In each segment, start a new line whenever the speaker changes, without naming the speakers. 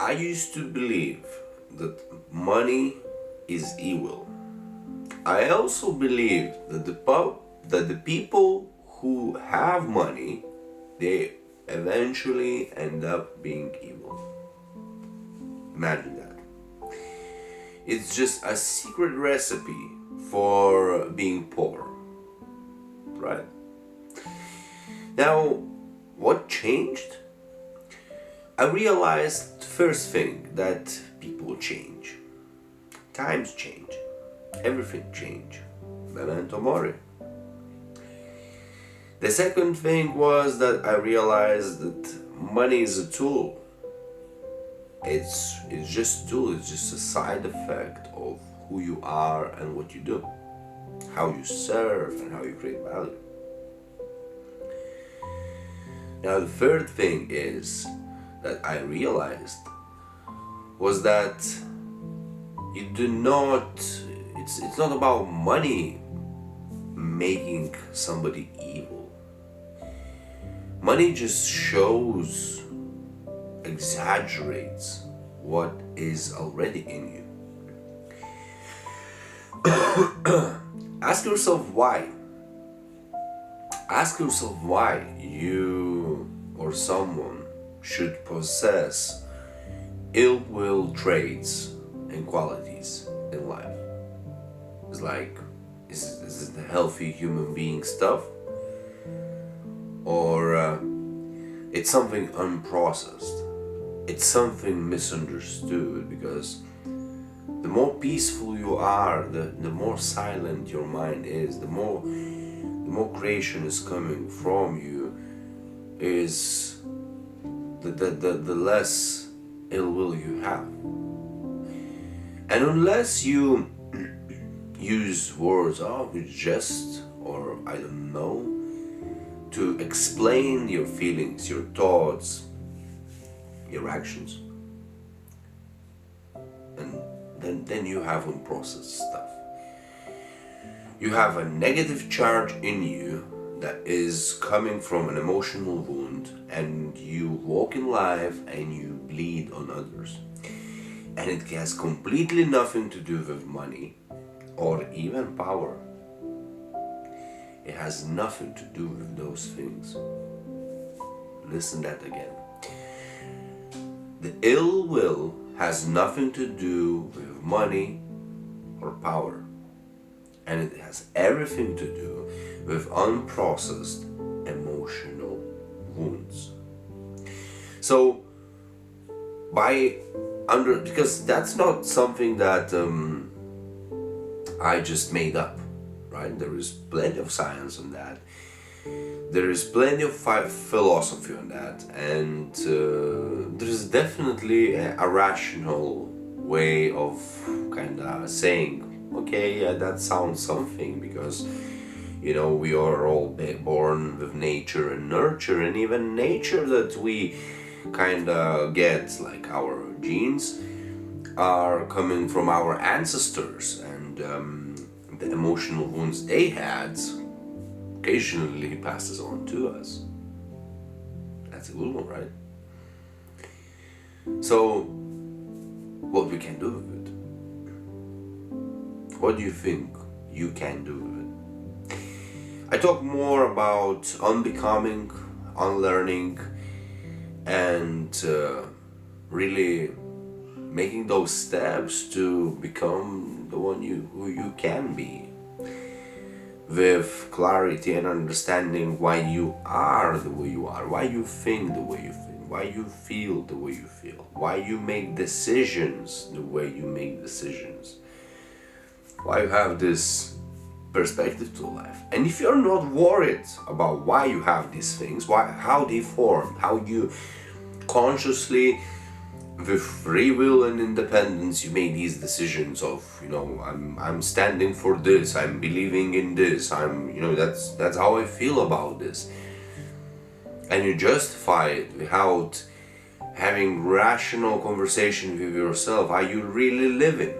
I used to believe that money is evil. I also believe that the people who have money, they eventually end up being evil. Imagine that. It's just a secret recipe for being poor, right? Now, what changed? I realized first thing that people change. Times change. Everything change. Memento mori. The second thing was that I realized that money is a tool. It's just a tool, it's just a side effect of who you are and what you do. How you serve and how you create value. Now the third thing is that I realized was that you do not, it's not about money making somebody evil. Money just shows, exaggerates what is already in you. Ask yourself why. Ask yourself why you or someone should possess ill will traits and qualities in life. It's like, is it the healthy human being stuff? Or it's something unprocessed. It's something misunderstood, because the more peaceful you are, the more silent your mind is, the more creation is coming from you, is the less ill will you have. And unless you use words, it's just, or I don't know, to explain your feelings, your thoughts, your actions, and then you have unprocessed stuff. You have a negative charge in you that is coming from an emotional wound, and you walk in life and you bleed on others. And it has completely nothing to do with money or even power. It has nothing to do with those things. Listen that again. The ill will has nothing to do with money or power. And it has everything to do with unprocessed emotional wounds. So, because that's not something that I just made up, right? There is plenty of science on that. There is plenty of philosophy on that, and there is definitely a rational way of kind of saying, okay, yeah, that sounds something, because we are all born with nature and nurture, and even nature that we kind of get, like our genes, are coming from our ancestors, and the emotional wounds they had occasionally passes on to us. That's a good one, right? So, what we can do with it? What do you think you can do with it? I talk more about unbecoming, unlearning, and really making those steps to become the one who you can be, with clarity and understanding why you are the way you are, why you think the way you think, why you feel the way you feel, why you make decisions the way you make decisions, why you have this perspective to life. And if you're not worried about why you have these things, how they formed, how you consciously, with free will and independence, you make these decisions of, I'm standing for this, I'm believing in this, that's how I feel about this, and you justify it without having rational conversation with yourself. Are you really living?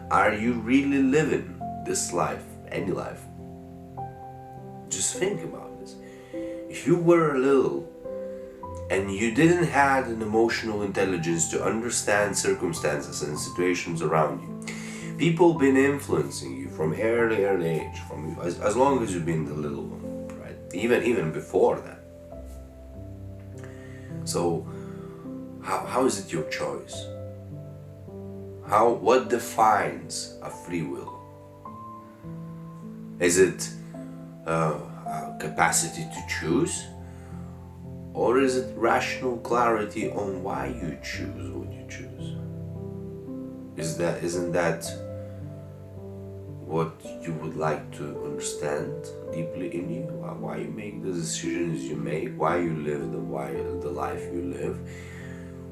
Are you really living this life, any life? Just think about this. If you were little and you didn't have an emotional intelligence to understand circumstances and situations around you. People been influencing you from early age, from as long as you've been the little one, right? Even before that. So how is it your choice? What defines a free will? Is it a capacity to choose? Or is it rational clarity on why you choose what you choose? Isn't that what you would like to understand deeply in you? Why you make the decisions you make, why you live the life you live,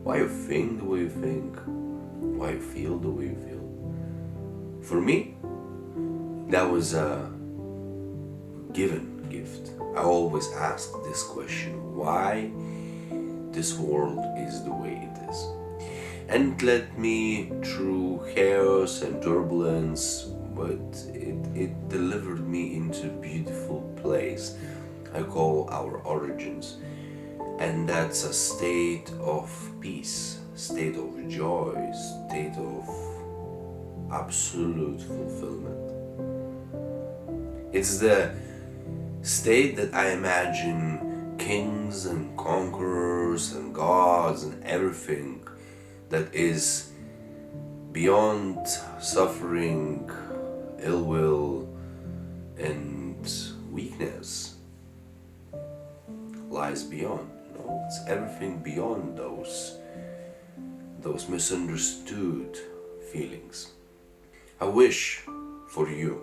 why you think the way you think, why you feel the way you feel. For me, that was a given gift. I always ask this question: why this world is the way it is? And it led me through chaos and turbulence, but it delivered me into a beautiful place I call our origins. And that's a state of peace, state of joy, state of absolute fulfillment. It's the state that I imagine kings and conquerors and gods and everything that is beyond suffering, ill will, and weakness lies beyond. It's everything beyond those misunderstood feelings. I wish for you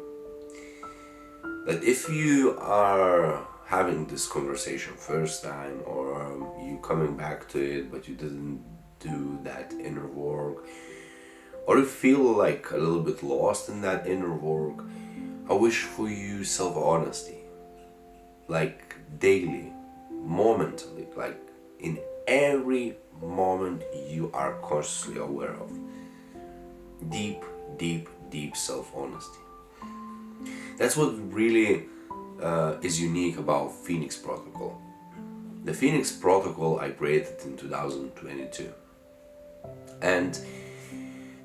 that if you are having this conversation first time, or you coming back to it but you didn't do that inner work, or you feel like a little bit lost in that inner work, I wish for you self-honesty, like daily, momentally, like in every moment you are consciously aware of. Deep, deep, deep self-honesty. That's what really is unique about Phoenix Protocol. The Phoenix Protocol I created in 2022. And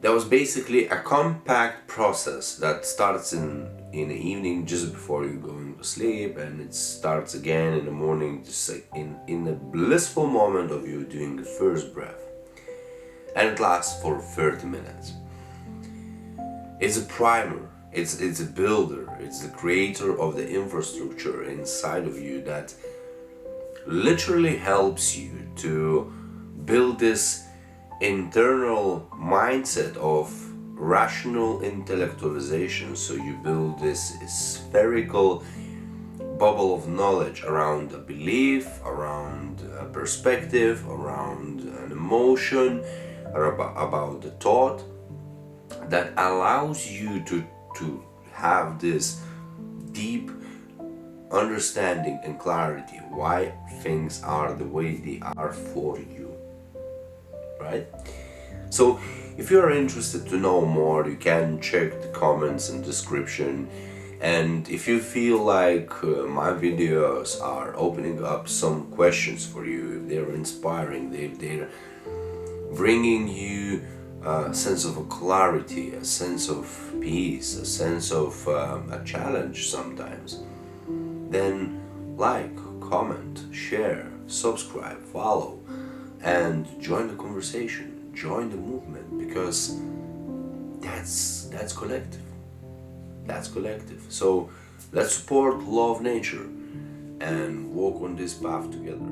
that was basically a compact process that starts in the evening just before you're going to sleep, and it starts again in the morning, just like in the blissful moment of you doing the first breath. And it lasts for 30 minutes. It's a primer. It's a builder, it's the creator of the infrastructure inside of you that literally helps you to build this internal mindset of rational intellectualization. So you build this spherical bubble of knowledge around a belief, around a perspective, around an emotion, or about the thought that allows you to have this deep understanding and clarity why things are the way they are for you, right? So if you are interested to know more, you can check the comments and description. And if you feel like my videos are opening up some questions for you, if they're inspiring, they're bringing you a sense of a clarity, a sense of peace, a sense of a challenge sometimes, then like, comment, share, subscribe, follow, and join the conversation, join the movement, because that's collective. That's collective. So let's support, love nature, and walk on this path together.